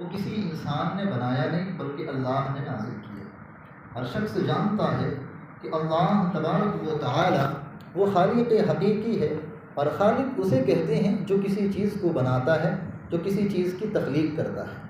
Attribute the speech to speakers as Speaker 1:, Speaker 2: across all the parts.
Speaker 1: وہ کسی انسان نے بنایا نہیں بلکہ اللہ نے نازل کیا۔ ہر شخص جانتا ہے کہ اللہ تبارک و تعالی وہ خالق حقیقی ہے، اور خالق اسے کہتے ہیں جو کسی چیز کو بناتا ہے، جو کسی چیز کی تخلیق کرتا ہے۔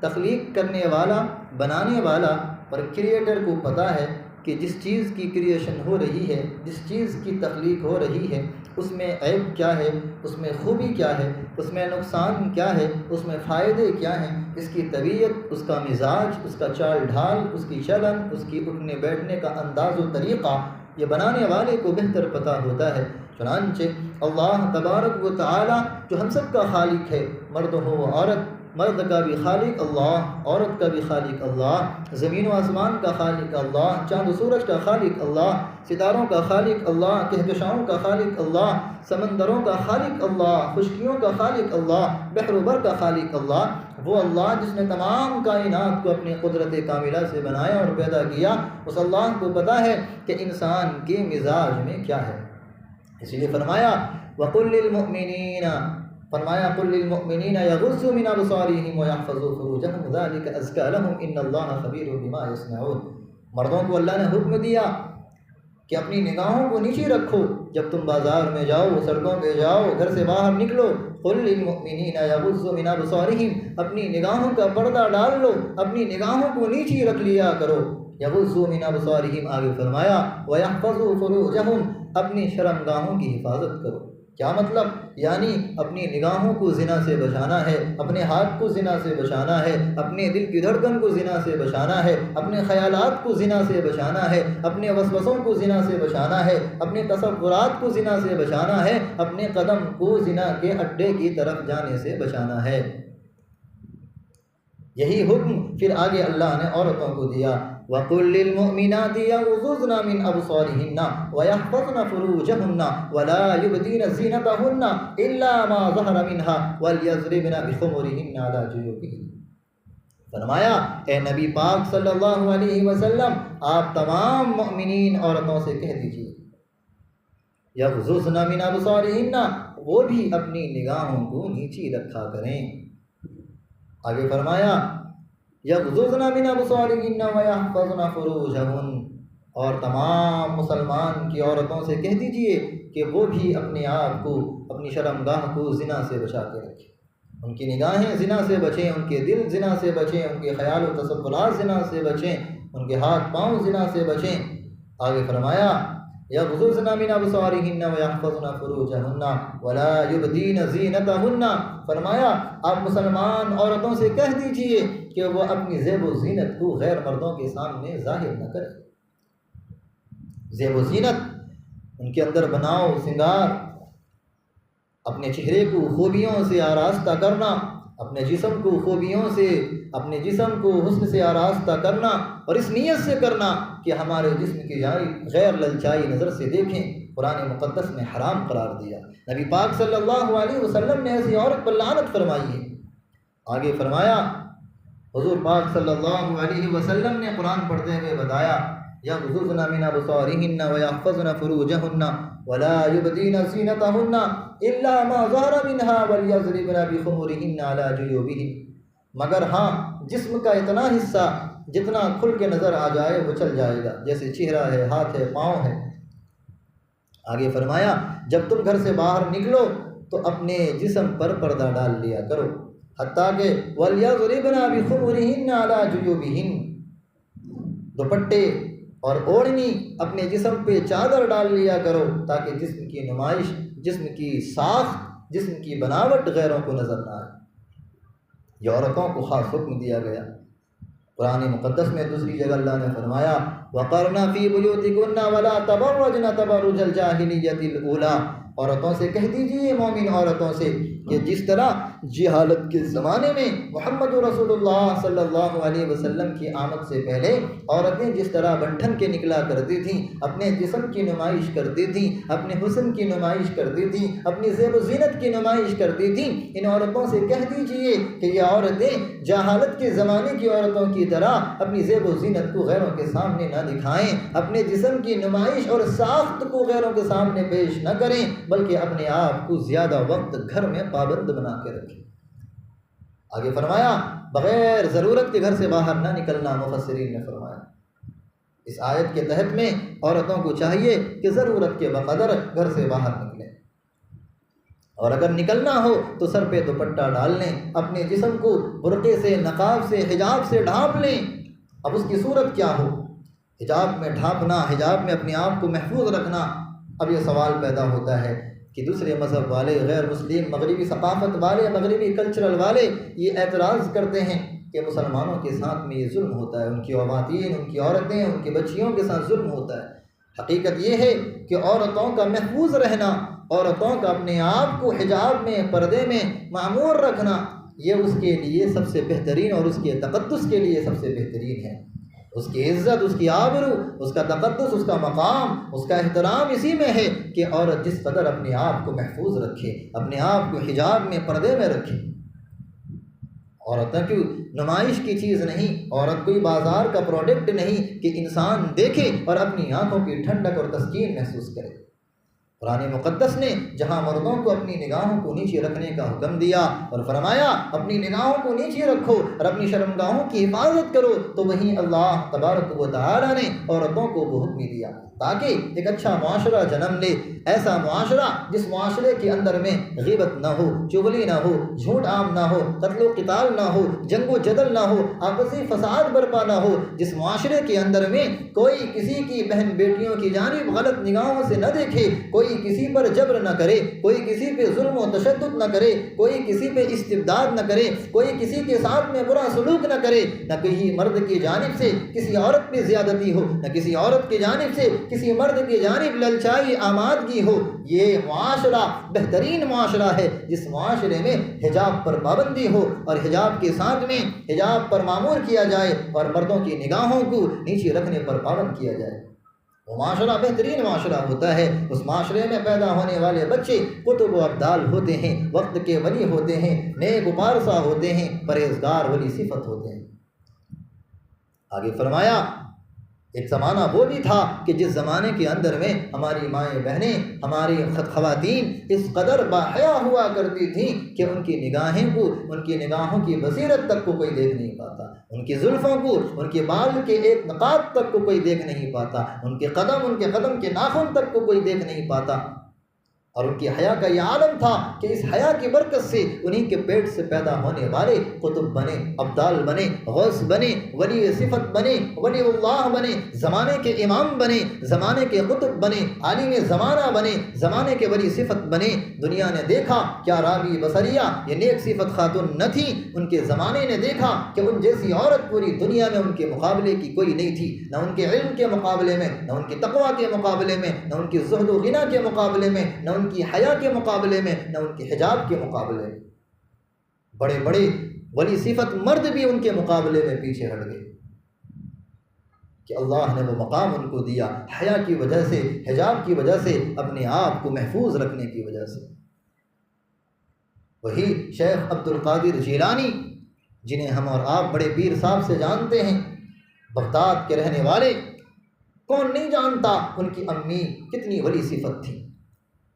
Speaker 1: تخلیق کرنے والا، بنانے والا اور کریٹر کو پتہ ہے کہ جس چیز کی کریشن ہو رہی ہے، جس چیز کی تخلیق ہو رہی ہے، اس میں عیب کیا ہے، اس میں خوبی کیا ہے، اس میں نقصان کیا ہے، اس میں فائدے کیا ہیں، اس کی طبیعت، اس کا مزاج، اس کا چال ڈھال، اس کی چلن، اس کی اٹھنے بیٹھنے کا انداز و طریقہ، یہ بنانے والے کو بہتر پتہ ہوتا ہے۔ چنانچہ اللہ تبارک و تعالی جو ہم سب کا خالق ہے، مرد ہو و عورت، مرد کا بھی خالق اللہ، عورت کا بھی خالق اللہ، زمین و آسمان کا خالق اللہ، چاند و سورج کا خالق اللہ، ستاروں کا خالق اللہ، کہکشاؤں کا خالق اللہ، سمندروں کا خالق اللہ، خشکیوں کا خالق اللہ، بحر و بر کا خالق اللہ، وہ اللہ جس نے تمام کائنات کو اپنی قدرت کاملہ سے بنایا اور پیدا کیا، اس اللہ کو پتہ ہے کہ انسان کے مزاج میں کیا ہے۔ اسی لیے فرمایا وَقُلْ لِلْمُؤْمِنِينَ، فرمایا قُلْ لِلْمُؤْمِنِينَ يَغُضُّوا مِنْ أَبْصَارِهِمْ وَيَحْفَظُوا فُرُوجَهُمْ ذَلِكَ أَزْكَىٰ لَهُمْ إِنَّ اللَّهَ خَبِيرٌ بِمَا يَصْنَعُونَ۔ مردوں کو اللہ نے حکم دیا کہ اپنی نگاہوں کو نیچے رکھو، جب تم بازار میں جاؤ، سڑکوں پہ جاؤ، گھر سے باہر نکلو، قُلْ لِلْمُؤْمِنِينَ يَغُضُّوا مِنْ أَبْصَارِهِمْ، اپنی نگاہوں کا پردہ ڈال لو، اپنی نگاہوں کو نیچے رکھ لیا کرو۔ یغضوا من ابصارہم، آگے فرمایا ویحفظوا فروجہم، اپنی شرمگاہوں کی حفاظت کرو۔ کیا مطلب؟ یعنی اپنی نگاہوں کو زنا سے بچانا ہے، اپنے ہاتھ کو زنا سے بچانا ہے، اپنے دل کی دھڑکن کو زنا سے بچانا ہے، اپنے خیالات کو زنا سے بچانا ہے، اپنے وسوسوں کو زنا سے بچانا ہے، اپنے تصورات کو زنا سے بچانا ہے، اپنے قدم کو زنا کے اڈے کی طرف جانے سے بچانا ہے۔ یہی حکم پھر آگے اللہ نے عورتوں کو دیا وَقُلْ لِلْمُؤْمِنَاتِ يَغْضُضْنَ مِنْ أَبْصَارِهِنَّ وَيَحْفَظْنَ فُرُوجَهُنَّ وَلَا يُبْدِينَ زِينَتَهُنَّ إِلَّا مَا ظَهَرَ مِنْهَا وَلْيَضْرِبْنَ بِخُمُرِهِنَّ عَلَى جُيُوبِهِنَّ۔ فرمایا اے نبی پاک صلی اللہ علیہ وسلم، آپ تمام مؤمنین عورتوں سے کہہ دیجیے یغضضن من ابصارهن، وہ بھی اپنی نگاہوں کو نیچی رکھا کریں۔ آگے فرمایا یغضضن من ابصارهن ویحفظن فروجہن، اور تمام مسلمان کی عورتوں سے کہہ دیجئے کہ وہ بھی اپنے آپ کو، اپنی شرمگاہ کو زنا سے بچا کے رکھیں، ان کی نگاہیں زنا سے بچیں، ان کے دل زنا سے بچیں، ان کے خیال و تصورات زنا سے بچیں، ان کے ہاتھ پاؤں زنا سے بچیں۔ آگے فرمایا یغضضن من ابصارهن ویحفظن فروجہن ولا یبدین زینتہن، فرمایا آپ مسلمان عورتوں سے کہہ دیجئے کہ وہ اپنی زیب و زینت کو غیر مردوں کے سامنے ظاہر نہ کریں۔ زیب و زینت، ان کے اندر بناؤ سنگار، اپنے چہرے کو خوبیوں سے آراستہ کرنا، اپنے جسم کو خوبیوں سے، اپنے جسم کو حسن سے آراستہ کرنا، اور اس نیت سے کرنا کہ ہمارے جسم کی جانب غیر للچائی نظر سے دیکھیں، قرآن مقدس نے حرام قرار دیا۔ نبی پاک صلی اللہ علیہ وسلم نے ایسی عورت پر لعنت فرمائی ہے۔ آگے فرمایا حضور پاک صلی اللہ علیہ وسلم نے قرآن پڑھتے ہوئے بتایا یغضضن من ابصارهن ويحفظن فروجهن ولا يبدين زينتهن الا ما ظهر منها وليضربن بخمرهن على جيوبهن، مگر ہاں جسم کا اتنا حصہ جتنا کھل کے نظر آ جائے وہ چل جائے گا، جیسے چہرہ ہے، ہاتھ ہے، پاؤں ہے۔ آگے فرمایا جب تم گھر سے باہر نکلو تو اپنے جسم پر پردہ ڈال لیا کرو، حتیٰ کہ وَلْيَضْرِبْنَ بِخُمُرِهِنَّ عَلَى جُيُوبِهِنَّ، دوپٹے اور اوڑھنی اپنے جسم پہ چادر ڈال لیا کرو تاکہ جسم کی نمائش، جسم کی ساخت، جسم کی بناوٹ غیروں کو نظر نہ آئے۔ یہ عورتوں کو خاص حکم دیا گیا۔ قرآن مقدس میں دوسری جگہ اللہ نے فرمایا وَقَرْنَ فِي بُيُوتِكُنَّ وَلَا تَبَرَّجْنَ تَبَرُّجَ الْجَاهِلِيَّةِ الْأُولَىٰ، عورتوں سے کہہ دیجیے، مومن عورتوں سے، کہ جس طرح جہالت کے زمانے میں محمد رسول اللہ صلی اللہ علیہ وسلم کی آمد سے پہلے عورتیں جس طرح بنٹھن کے نکلا کرتی تھیں، اپنے جسم کی نمائش کرتی تھیں، اپنے حسن کی نمائش کرتی تھیں، اپنی زیب و زینت کی نمائش کرتی تھیں، ان عورتوں سے کہہ دیجیے کہ یہ عورتیں جہالت کے زمانے کی عورتوں کی طرح اپنی زیب و زینت کو غیروں کے سامنے نہ دکھائیں، اپنے جسم کی نمائش اور ساخت کو غیروں کے سامنے پیش نہ کریں، بلکہ اپنے آپ کو زیادہ وقت گھر میں پابند بنا کے رکھیں۔ آگے فرمایا بغیر ضرورت کے گھر سے باہر نہ نکلنا، مفسرین نے فرمایا اس آیت کے تحت میں عورتوں کو چاہیے کہ ضرورت کے بقدر گھر سے باہر نکلیں، اور اگر نکلنا ہو تو سر پہ دوپٹہ ڈال لیں، اپنے جسم کو برقعے سے، نقاب سے، حجاب سے ڈھانپ لیں۔ اب اس کی صورت کیا ہو؟ حجاب میں ڈھانپنا، حجاب میں اپنے آپ کو محفوظ رکھنا۔ اب یہ سوال پیدا ہوتا ہے کہ دوسرے مذہب والے، غیر مسلم، مغربی ثقافت والے، مغربی کلچرل والے یہ اعتراض کرتے ہیں کہ مسلمانوں کے ساتھ میں یہ ظلم ہوتا ہے، ان کی خواتین، ان کی عورتیں، ان کی بچیوں کے ساتھ ظلم ہوتا ہے۔ حقیقت یہ ہے کہ عورتوں کا محفوظ رہنا، عورتوں کا اپنے آپ کو حجاب میں، پردے میں معمور رکھنا، یہ اس کے لیے سب سے بہترین اور اس کے تقدس کے لیے سب سے بہترین ہے۔ اس کی عزت، اس کی آبرو، اس کا تقدس، اس کا مقام، اس کا احترام اسی میں ہے کہ عورت جس قدر اپنے آپ کو محفوظ رکھے، اپنے آپ کو حجاب میں، پردے میں رکھے۔ عورتوں کی نمائش کی چیز نہیں، عورت کوئی بازار کا پروڈکٹ نہیں کہ انسان دیکھے اور اپنی آنکھوں کی ٹھنڈک اور تسکین محسوس کرے۔ قرآن مقدس نے جہاں مردوں کو اپنی نگاہوں کو نیچے رکھنے کا حکم دیا اور فرمایا اپنی نگاہوں کو نیچے رکھو اور اپنی شرمگاہوں کی حفاظت کرو، تو وہیں اللہ تبارک و تعالی نے عورتوں کو وہ حکم دیا تاکہ ایک اچھا معاشرہ جنم لے، ایسا معاشرہ جس معاشرے کے اندر میں غیبت نہ ہو، چغلی نہ ہو، جھوٹ عام نہ ہو، قتل و قتال نہ ہو، جنگ و جدل نہ ہو، آپسی فساد برپا نہ ہو، جس معاشرے کے اندر میں کوئی کسی کی بہن بیٹیوں کی جانب غلط نگاہوں سے نہ دیکھے، کوئی کسی پر جبر نہ کرے، کوئی کسی پہ ظلم و تشدد نہ کرے، کوئی کسی پہ استبداد نہ کرے، کوئی کسی کے ساتھ میں برا سلوک نہ کرے، نہ کسی مرد کی جانب سے کسی عورت پہ زیادتی ہو، نہ کسی عورت کی جانب سے کسی مرد کی جانب للچائی آمادگی ہو۔ یہ معاشرہ بہترین معاشرہ ہے جس معاشرے میں حجاب پر پابندی ہو اور حجاب کے ساتھ میں حجاب پر معمور کیا جائے اور مردوں کی نگاہوں کو نیچے رکھنے پر پابند کیا جائے۔ وہ معاشرہ بہترین معاشرہ ہوتا ہے۔ اس معاشرے میں پیدا ہونے والے بچے قطب و ابدال ہوتے ہیں، وقت کے ولی ہوتے ہیں، نیک و پارسا ہوتے ہیں، پرہیزگار ولی صفت ہوتے ہیں۔ آگے فرمایا ایک زمانہ وہ بھی تھا کہ جس زمانے کے اندر میں ہماری مائیں بہنیں، ہماری خواتین اس قدر باحیا ہوا کرتی تھیں کہ ان کی نگاہیں کو، ان کی نگاہوں کی بصیرت تک کو کوئی دیکھ نہیں پاتا، ان کی زلفوں کو، ان کے بال کے ایک نقاب تک کو کوئی دیکھ نہیں پاتا، ان کے قدم کے ناخن تک کو کوئی دیکھ نہیں پاتا۔ اور ان کی حیا کا یہ عالم تھا کہ اس حیا کی برکت سے انہی کے پیٹ سے پیدا ہونے والے قطب بنے، ابدال بنے، غوث بنے، ولی صفت بنے، ولی اللہ بنے، زمانے کے امام بنے، زمانے کے قطب بنے، عالم زمانہ بنے، زمانے کے ولی صفت بنے۔ دنیا نے دیکھا کیا رابی بصریہ یہ نیک صفت خاتون نہ تھی، ان کے زمانے نے دیکھا کہ ان جیسی عورت پوری دنیا میں ان کے مقابلے کی کوئی نہیں تھی، نہ ان کے علم کے مقابلے میں، نہ ان کی تقوی کے مقابلے میں، نہ ان کی زہد و غنا کے مقابلے میں، نہ ان کی حیا کے مقابلے میں، نہ ان کے حجاب کے مقابلے میں۔ بڑے بڑے ولی صفت مرد بھی ان کے مقابلے میں پیچھے ہٹ گئے کہ اللہ نے وہ مقام ان کو دیا حیا کی وجہ سے، حجاب کی وجہ سے، اپنے آپ کو محفوظ رکھنے کی وجہ سے۔ وہی شیخ عبد القادر جیلانی جنہیں ہم اور آپ بڑے پیر صاحب سے جانتے ہیں، بغداد کے رہنے والے، کون نہیں جانتا ان کی امی کتنی ولی صفت تھی،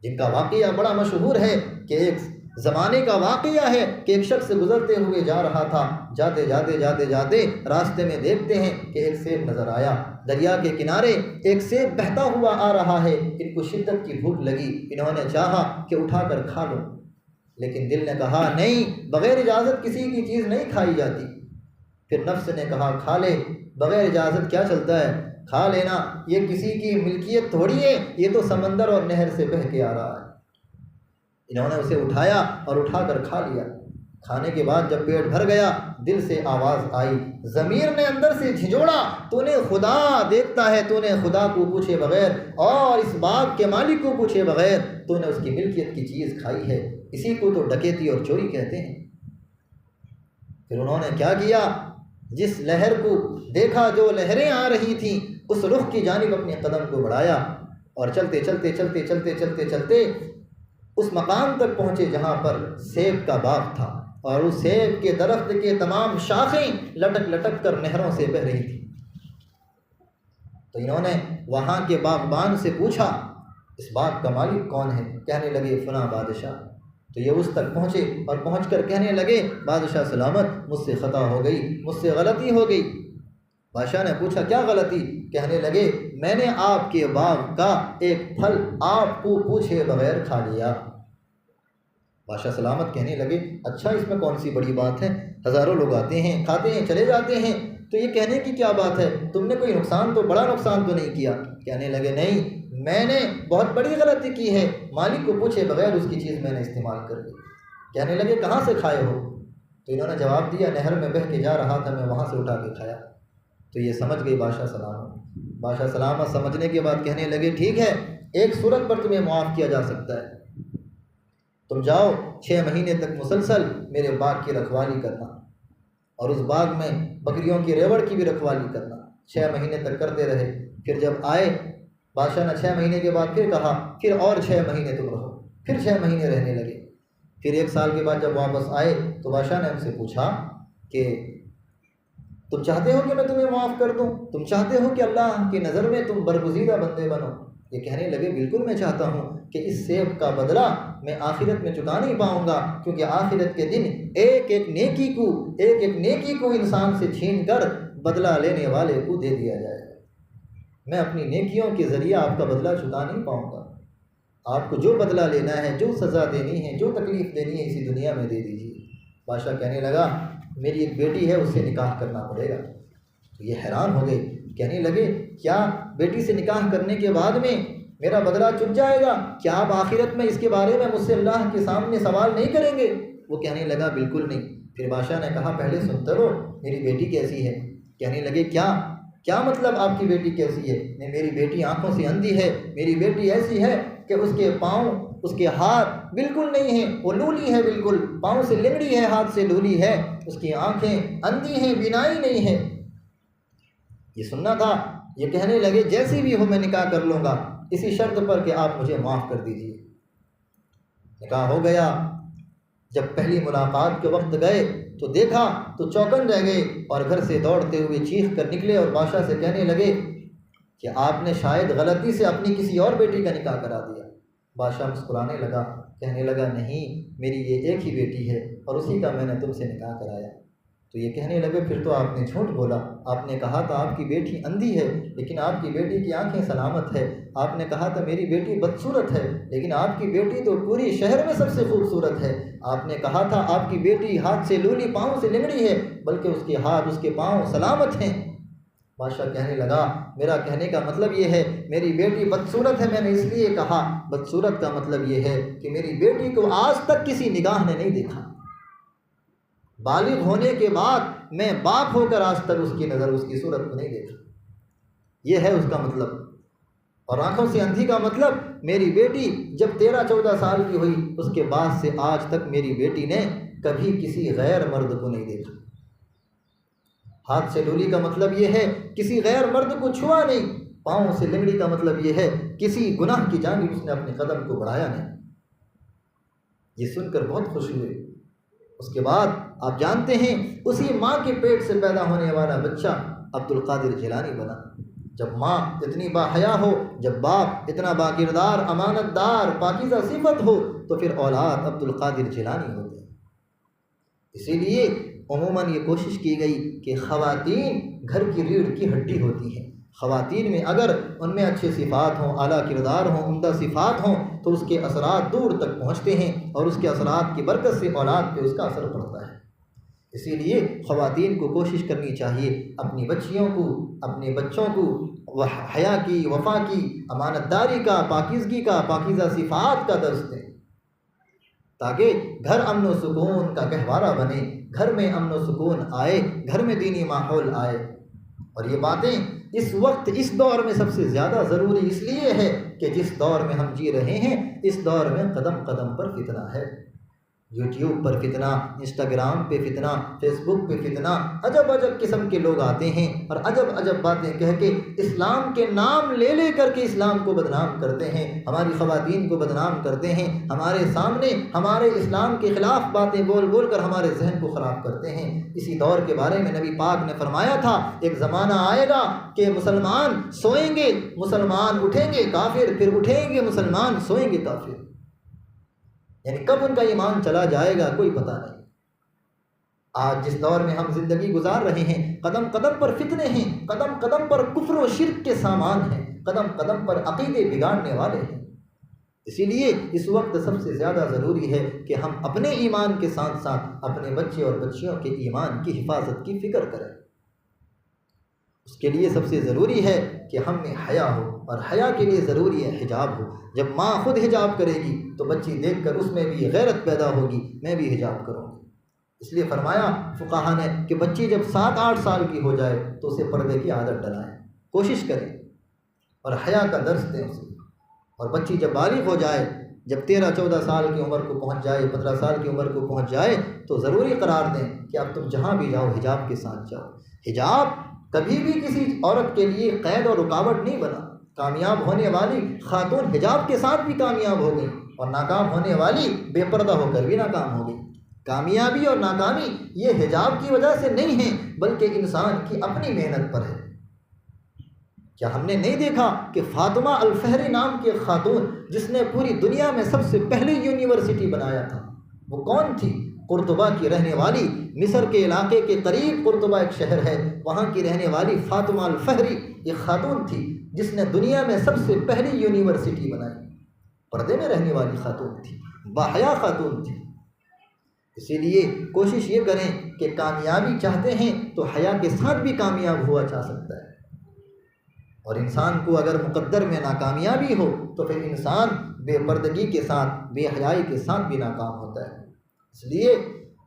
Speaker 1: جن کا واقعہ بڑا مشہور ہے کہ ایک زمانے کا واقعہ ہے کہ ایک شخص گزرتے ہوئے جا رہا تھا، جاتے راستے میں دیکھتے ہیں کہ ایک سیب نظر آیا، دریا کے کنارے ایک سیب بہتا ہوا آ رہا ہے، ان کو شدت کی بھوک لگی، انہوں نے چاہا کہ اٹھا کر کھا لو، لیکن دل نے کہا نہیں، بغیر اجازت کسی کی چیز نہیں کھائی جاتی۔ پھر نفس نے کہا کھا لے، بغیر اجازت کیا چلتا ہے، کھا لینا، یہ کسی کی ملکیت تھوڑی ہے، یہ تو سمندر اور نہر سے بہہ کے آ رہا ہے۔ انہوں نے اسے اٹھایا اور اٹھا کر کھا لیا۔ کھانے کے بعد جب پیٹ بھر گیا، دل سے آواز آئی، ضمیر نے اندر سے جھنجھوڑا، تو نے خدا دیکھتا ہے، تو نے خدا کو پوچھے بغیر اور اس باغ کے مالک کو پوچھے بغیر تو نے اس کی ملکیت کی چیز کھائی ہے، اسی کو تو ڈکیتی اور چوری کہتے ہیں۔ پھر انہوں نے کیا کیا، جس لہر کو دیکھا، جو لہریں آ رہی تھیں، اس رخ کی جانب اپنے قدم کو بڑھایا اور چلتے اس مقام تک پہنچے جہاں پر سیب کا باغ تھا، اور اس سیب کے درخت کے تمام شاخیں لٹک کر نہروں سے بہہ رہی تھی۔ تو انہوں نے وہاں کے باغبان سے پوچھا اس باغ کا مالک کون ہے؟ کہنے لگے فلاں بادشاہ۔ تو یہ اس تک پہنچے اور پہنچ کر کہنے لگے بادشاہ سلامت مجھ سے خطا ہو گئی، مجھ سے غلطی ہو گئی۔ بادشاہ نے پوچھا کیا غلطی؟ کہنے لگے میں نے آپ کے باغ کا ایک پھل آپ کو پوچھے بغیر کھا لیا۔ بادشاہ سلامت کہنے لگے اچھا اس میں کون سی بڑی بات ہے، ہزاروں لوگ آتے ہیں کھاتے ہیں چلے جاتے ہیں، تو یہ کہنے کی کیا بات ہے، تم نے کوئی نقصان تو بڑا نقصان تو نہیں کیا؟ کہنے لگے نہیں، میں نے بہت بڑی غلطی کی ہے، مالک کو پوچھے بغیر اس کی چیز میں نے استعمال کر لی۔ کہنے لگے کہاں سے کھائے ہو؟ تو انہوں نے جواب دیا نہر میں بہہ کے جا رہا تھا، میں وہاں سے اٹھا کے کھایا۔ تو یہ سمجھ گئی بادشاہ سلامت۔ بادشاہ سلامت سمجھنے کے بعد کہنے لگے ٹھیک ہے، ایک صورت پر تمہیں معاف کیا جا سکتا ہے، تم جاؤ 6 مہینے تک مسلسل میرے باغ کی رکھوالی کرنا، اور اس باغ میں بکریوں کی ریوڑ کی بھی رکھوالی کرنا۔ 6 مہینے تک کرتے رہے، پھر جب آئے بادشاہ نے 6 مہینے کے بعد پھر کہا پھر اور 6 مہینے تم رہو، پھر 6 مہینے رہنے لگے۔ پھر 1 سال کے بعد جب واپس آئے تو بادشاہ نے ان سے پوچھا کہ تم چاہتے ہو کہ میں تمہیں معاف کر دوں؟ تم چاہتے ہو کہ اللہ کی نظر میں تم برگزیدہ بندے بنو؟ یہ کہنے لگے بالکل میں چاہتا ہوں کہ اس سیب کا بدلہ میں آخرت میں چکا نہیں پاؤں گا، کیونکہ آخرت کے دن ایک ایک نیکی کو انسان سے چھین کر بدلہ لینے والے کو دے دیا جائے گا۔ میں اپنی نیکیوں کے ذریعے آپ کا بدلہ چکا نہیں پاؤں گا، آپ کو جو بدلہ لینا ہے، جو سزا دینی ہے، جو تکلیف دینی ہے اسی دنیا میں دے دیجیے۔ بادشاہ کہنے لگا میری ایک بیٹی ہے اس سے نکاح کرنا پڑے گا۔ تو یہ حیران ہو گئے، کہنے لگے کیا بیٹی سے نکاح کرنے کے بعد میں میرا بدلہ چک جائے گا؟ کیا آپ آخرت میں اس کے بارے میں مجھ سے اللہ کے سامنے سوال نہیں کریں گے؟ وہ کہنے لگا بالکل نہیں۔ پھر بادشاہ نے کہا پہلے سنتے رہو میری بیٹی کیسی ہے؟ کہنے لگے کیا مطلب آپ کی بیٹی کیسی ہے؟ نہیں میری بیٹی آنکھوں سے اندھی ہے، میری بیٹی ایسی ہے کہ اس کے پاؤں اس کے ہاتھ بالکل نہیں ہیں، وہ لولی ہے، بالکل پاؤں سے لنگڑی ہے، ہاتھ سے لولی ہے، اس کی آنکھیں اندھی ہیں، بینائی نہیں ہے۔ یہ سننا تھا۔ یہ کہنے لگے جیسی بھی ہو میں نکاح کر لوں گا، اسی شرط پر کہ آپ مجھے معاف کر دیجیے۔ نکاح ہو گیا۔ جب پہلی ملاقات کے وقت گئے تو دیکھا تو چوکن رہ گئے اور گھر سے دوڑتے ہوئے چیخ کر نکلے اور بادشاہ سے کہنے لگے کہ آپ نے شاید غلطی سے اپنی کسی اور بیٹی کا نکاح کرا دیا۔ بادشاہ مسکرانے لگا، کہنے لگا نہیں میری یہ ایک ہی بیٹی ہے اور اسی کا میں نے تم سے نکاح کرایا۔ تو یہ کہنے لگے پھر تو آپ نے جھوٹ بولا، آپ نے کہا تھا آپ کی بیٹی اندھی ہے لیکن آپ کی بیٹی کی آنکھیں سلامت ہے، آپ نے کہا تھا میری بیٹی بدصورت ہے لیکن آپ کی بیٹی تو پوری شہر میں سب سے خوبصورت ہے، آپ نے کہا تھا آپ کی بیٹی ہاتھ سے لولی پاؤں سے لنگڑی ہے بلکہ اس کے ہاتھ اس کے پاؤں سلامت ہیں۔ بادشاہ کہنے لگا میرا کہنے کا مطلب یہ ہے میری بیٹی بدصورت ہے، میں نے اس لیے کہا بدصورت کا مطلب یہ ہے کہ میری بیٹی کو آج تک کسی نگاہ نے نہیں دیکھا، بالغ ہونے کے بعد میں باپ ہو کر آج تک اس کی نظر اس کی صورت کو نہیں دیکھا، یہ ہے اس کا مطلب۔ اور آنکھوں سے اندھی کا مطلب میری بیٹی جب 13-14 سال کی ہوئی اس کے بعد سے آج تک میری بیٹی نے کبھی کسی غیر مرد کو نہیں دیکھا۔ ہاتھ سے لولی کا مطلب یہ ہے کسی غیر مرد کو چھوا نہیں، پاؤں سے لنگڑی کا مطلب یہ ہے کسی گناہ کی جانب اس نے اپنے قدم کو بڑھایا نہیں۔ یہ سن کر بہت خوش ہوئے۔ اس کے بعد آپ جانتے ہیں اسی ماں کے پیٹ سے پیدا ہونے والا بچہ عبد القادر جیلانی بنا۔ جب ماں اتنی باحیا ہو، جب باپ اتنا باکردار، امانت دار، پاکیزہ صفت ہو تو پھر اولاد عبد القادر جیلانی ہوتے ہیں۔ اسی لیے عموماً یہ کوشش کی گئی کہ خواتین گھر کی ریڑھ کی ہڈی ہوتی ہیں، خواتین میں اگر ان میں اچھے صفات ہوں، اعلیٰ کردار ہوں، عمدہ صفات ہوں تو اس کے اثرات دور تک پہنچتے ہیں اور اس کے اثرات کی برکت سے اولاد پہ اس کا اثر پڑتا ہے۔ اسی لیے خواتین کو کوشش کرنی چاہیے اپنی بچیوں کو، اپنے بچوں کو حیا کی، وفا کی، امانت داری کا، پاکیزگی کا، پاکیزہ صفات کا درس دیں تاکہ گھر امن و سکون کا گہوارہ بنے، گھر میں امن و سکون آئے، گھر میں دینی ماحول آئے۔ اور یہ باتیں اس وقت اس دور میں سب سے زیادہ ضروری اس لیے ہے کہ جس دور میں ہم جی رہے ہیں اس دور میں قدم قدم پر فتنہ ہے، یوٹیوب پر فتنہ، انسٹاگرام پہ فتنہ، فیس بک پہ فتنہ، عجب عجب قسم کے لوگ آتے ہیں اور عجب عجب باتیں کہہ کے اسلام کے نام لے لے کر کے اسلام کو بدنام کرتے ہیں، ہماری خواتین کو بدنام کرتے ہیں، ہمارے سامنے ہمارے اسلام کے خلاف باتیں بول بول کر ہمارے ذہن کو خراب کرتے ہیں۔ اسی دور کے بارے میں نبی پاک نے فرمایا تھا ایک زمانہ آئے گا کہ مسلمان سوئیں گے مسلمان اٹھیں گے کافر، پھر اٹھیں گے مسلمان سوئیں گے کافر۔ یعنی کب ان کا ایمان چلا جائے گا کوئی پتہ نہیں۔ آج جس دور میں ہم زندگی گزار رہے ہیں، قدم قدم پر فتنے ہیں، قدم قدم پر کفر و شرک کے سامان ہیں، قدم قدم پر عقیدے بگاڑنے والے ہیں۔ اسی لیے اس وقت سب سے زیادہ ضروری ہے کہ ہم اپنے ایمان کے ساتھ ساتھ اپنے بچے اور بچیوں کے ایمان کی حفاظت کی فکر کریں۔ اس کے لیے سب سے ضروری ہے کہ ہم میں حیا ہو، اور حیا کے لیے ضروری ہے حجاب ہو۔ جب ماں خود حجاب کرے گی تو بچی دیکھ کر اس میں بھی غیرت پیدا ہوگی، میں بھی حجاب کروں گی۔ اس لیے فرمایا فقہا نے کہ بچی جب 7-8 سال کی ہو جائے تو اسے پردے کی عادت ڈلائیں، کوشش کریں اور حیا کا درس دیں اسے۔ اور بچی جب بالغ ہو جائے، جب 13-14 سال کی عمر کو پہنچ جائے، 15 سال کی عمر کو پہنچ جائے، تو ضروری قرار دیں کہ اب تم جہاں بھی جاؤ حجاب کے ساتھ جاؤ۔ حجاب کبھی بھی کسی عورت کے لیے قید اور رکاوٹ نہیں بنا۔ کامیاب ہونے والی خاتون حجاب کے ساتھ بھی کامیاب ہو گئی، اور ناکام ہونے والی بے پردہ ہو کر بھی ناکام ہو گئی۔ کامیابی اور ناکامی یہ حجاب کی وجہ سے نہیں ہے، بلکہ انسان کی اپنی محنت پر ہے۔ کیا ہم نے نہیں دیکھا کہ فاطمہ الفہری نام کی ایک خاتون جس نے پوری دنیا میں سب سے پہلی یونیورسٹی بنایا تھا، وہ کون تھی؟ قرطبہ کی رہنے والی، مصر کے علاقے کے قریب قرطبہ ایک شہر ہے، وہاں کی رہنے والی فاطمہ الفہری ایک خاتون تھی جس نے دنیا میں سب سے پہلی یونیورسٹی بنائی۔ پردے میں رہنے والی خاتون تھی، باحیا خاتون تھی۔ اسی لیے کوشش یہ کریں کہ کامیابی چاہتے ہیں تو حیا کے ساتھ بھی کامیاب ہوا جا سکتا ہے۔ اور انسان کو اگر مقدر میں ناکامیابی ہو تو پھر انسان بے پردگی کے ساتھ، بے حیائی کے ساتھ بھی ناکام ہوتا ہے۔ اس لیے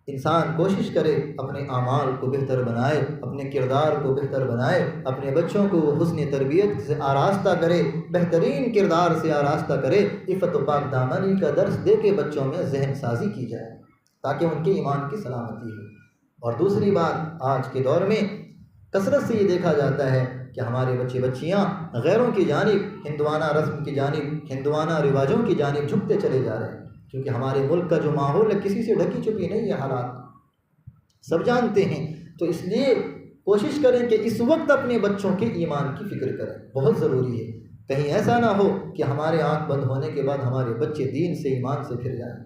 Speaker 1: انسان کوشش کرے اپنے اعمال کو بہتر بنائے، اپنے کردار کو بہتر بنائے، اپنے بچوں کو حسن تربیت سے آراستہ کرے، بہترین کردار سے آراستہ کرے، عفت و پاک دامنی کا درس دے کے بچوں میں ذہن سازی کی جائے تاکہ ان کے ایمان کی سلامتی ہو۔ اور دوسری بات، آج کے دور میں کثرت سے یہ دیکھا جاتا ہے کہ ہمارے بچے بچیاں غیروں کی جانب، ہندوانہ رسم کی جانب، ہندوانہ رواجوں کی جانب جھکتے چلے جا رہے ہیں، کیونکہ ہمارے ملک کا جو ماحول ہے کسی سے ڈھکی چھپی نہیں ہے، حالات سب جانتے ہیں۔ تو اس لیے کوشش کریں کہ اس وقت اپنے بچوں کے ایمان کی فکر کریں، بہت ضروری ہے۔ کہیں ایسا نہ ہو کہ ہمارے آنکھ بند ہونے کے بعد ہمارے بچے دین سے، ایمان سے پھر جائیں۔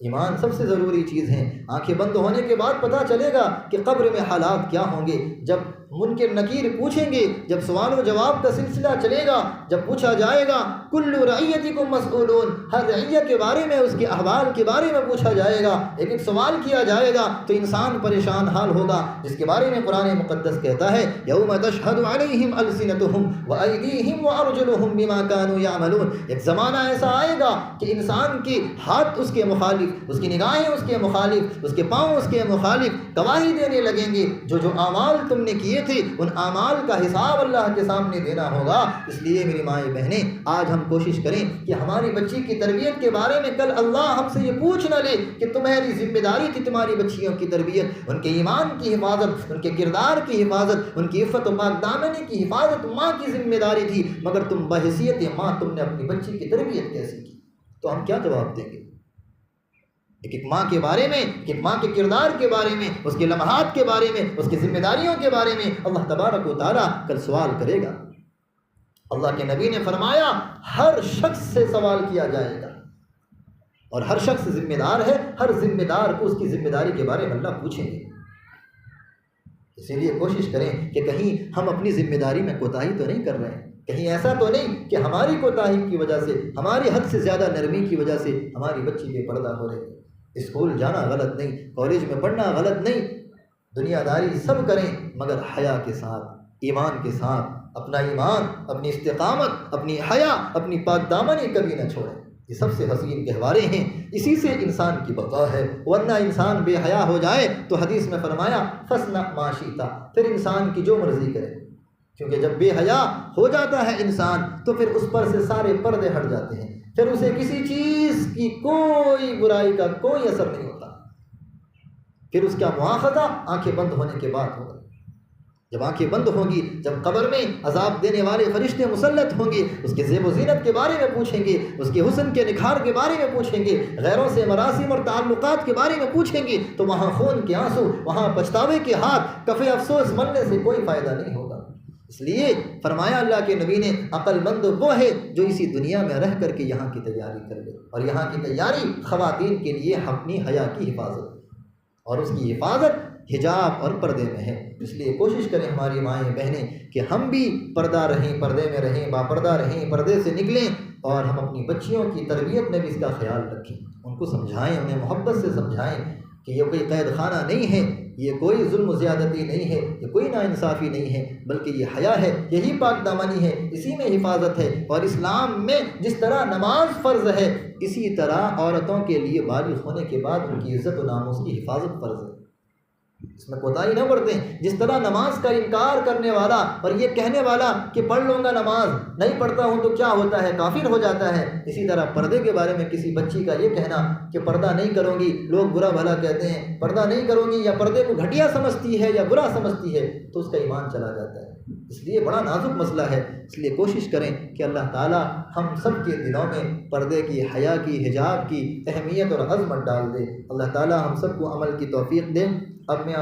Speaker 1: ایمان سب سے ضروری چیز ہے۔ آنکھیں بند ہونے کے بعد پتہ چلے گا کہ قبر میں حالات کیا ہوں گے، جب منکر نکیر پوچھیں گے، جب سوال و جواب کا سلسلہ چلے گا، جب پوچھا جائے گا کل رعیتکم مسئولون، ہر رعیت کے بارے میں، اس کے احوال کے بارے میں پوچھا جائے گا، لیکن سوال کیا جائے گا تو انسان پریشان حال ہوگا، جس کے بارے میں قرآن مقدس کہتا ہے یوم تشہد علیہم السنتہم وایدیہم وارجلہم بما کانوا یعملون۔ ایک زمانہ ایسا آئے گا کہ انسان کے ہاتھ اس کے مخالف، اس کی نگاہیں اس کے مخالف، اس کے پاؤں اس کے مخالف گواہی دینے لگیں گے۔ جو اعمال تم نے کیے تھے ان اعمال کا حساب اللہ کے سامنے دینا ہوگا۔ اس لیے میری مائیں بہنیں، آج ہم کوشش کریں کہ ہماری بچی کی تربیت کے بارے میں کل اللہ ہم سے یہ پوچھ نہ لے کہ تمہاری ذمہ داری تھی تمہاری بچیوں کی تربیت، ان کے ایمان کی حفاظت، ان کے کردار کی حفاظت، ان کی عفت و پاک دامنی کی حفاظت ماں کی ذمہ داری تھی، مگر تم بحیثیت ماں تم نے اپنی بچی کی تربیت کیسے کی؟ تو ہم کیا جواب دیں گے؟ ایک ماں کے بارے میں، ایک ماں کے کردار کے بارے میں، اس کے لمحات کے بارے میں، اس کی ذمہ داریوں کے بارے میں اللہ تبارک و تعالیٰ کل سوال کرے گا۔ اللہ کے نبی نے فرمایا ہر شخص سے سوال کیا جائے گا، اور ہر شخص ذمہ دار ہے، ہر ذمہ دار کو اس کی ذمہ داری کے بارے میں اللہ پوچھیں گے۔ اسی لیے کوشش کریں کہ کہیں ہم اپنی ذمہ داری میں کوتاہی تو نہیں کر رہے ہیں، کہیں ایسا تو نہیں کہ ہماری کوتاہی کی وجہ سے، ہماری حد سے زیادہ نرمی کی وجہ سے ہماری بچی بے پردہ ہو رہی ہے۔ اسکول جانا غلط نہیں، کالج میں پڑھنا غلط نہیں، دنیا داری سب کریں، مگر حیا کے ساتھ، ایمان کے ساتھ، اپنا ایمان، اپنی استقامت، اپنی حیا، اپنی پاک دامنی کبھی نہ چھوڑیں۔ یہ سب سے حسین گہوارے ہیں، اسی سے انسان کی بقا ہے، ورنہ انسان بے حیا ہو جائے تو حدیث میں فرمایا فَاصْنَعْ مَا شِئْتَ، پھر انسان کی جو مرضی کرے، کیونکہ جب بے حیا ہو جاتا ہے انسان تو پھر اس پر سے سارے پردے ہٹ جاتے ہیں، پھر اسے کسی چیز کی کوئی برائی کا کوئی اثر نہیں ہوتا، پھر اس کا مواخذہ آنکھیں بند ہونے کے بعد ہوگا۔ جب آنکھیں بند ہوں گی، جب قبر میں عذاب دینے والے فرشتے مسلط ہوں گے، اس کے زیب و زینت کے بارے میں پوچھیں گے، اس کے حسن کے نکھار کے بارے میں پوچھیں گے، غیروں سے مراسم اور تعلقات کے بارے میں پوچھیں گے، تو وہاں خون کے آنسو، وہاں پچھتاوے کے ہاتھ، کفِ افسوس ملنے سے کوئی فائدہ نہیں ہوگا۔ اس لیے فرمایا اللہ کے نبی نے عقل مند وہ ہے جو اسی دنیا میں رہ کر کے یہاں کی تیاری کر لے، اور یہاں کی تیاری خواتین کے لیے اپنی حیا کی حفاظت، اور اس کی حفاظت حجاب اور پردے میں ہے۔ اس لیے کوشش کریں ہماری مائیں بہنیں کہ ہم بھی پردہ رہیں، پردے میں رہیں، باپردہ رہیں، پردے سے نکلیں، اور ہم اپنی بچیوں کی تربیت میں بھی اس کا خیال رکھیں، ان کو سمجھائیں، انہیں محبت سے سمجھائیں کہ یہ کوئی قید خانہ نہیں ہے، یہ کوئی ظلم و زیادتی نہیں ہے، یہ کوئی ناانصافی نہیں ہے، بلکہ یہ حیا ہے، یہی پاک دامنی ہے، اسی میں حفاظت ہے۔ اور اسلام میں جس طرح نماز فرض ہے، اسی طرح عورتوں کے لیے بالغ ہونے کے بعد ان کی عزت و ناموس کی حفاظت فرض ہے، اس میں کوتاہی نہ برتیں۔ جس طرح نماز کا انکار کرنے والا اور یہ کہنے والا کہ پڑھ لوں گا نماز، نہیں پڑھتا ہوں تو کیا ہوتا ہے، کافر ہو جاتا ہے، اسی طرح پردے کے بارے میں کسی بچی کا یہ کہنا کہ پردہ نہیں کروں گی، لوگ برا بھلا کہتے ہیں، پردہ نہیں کروں گی، یا پردے کو گھٹیا سمجھتی ہے یا برا سمجھتی ہے، تو اس کا ایمان چلا جاتا ہے۔ اس لیے بڑا نازک مسئلہ ہے، اس لیے کوشش کریں کہ اللہ تعالیٰ ہم سب کے دلوں میں پردے کی، حیا کی، حجاب کی اہمیت اور عظمت ڈال دے۔ اللہ تعالیٰ ہم سب کو عمل کی توفیق دے۔ اب میں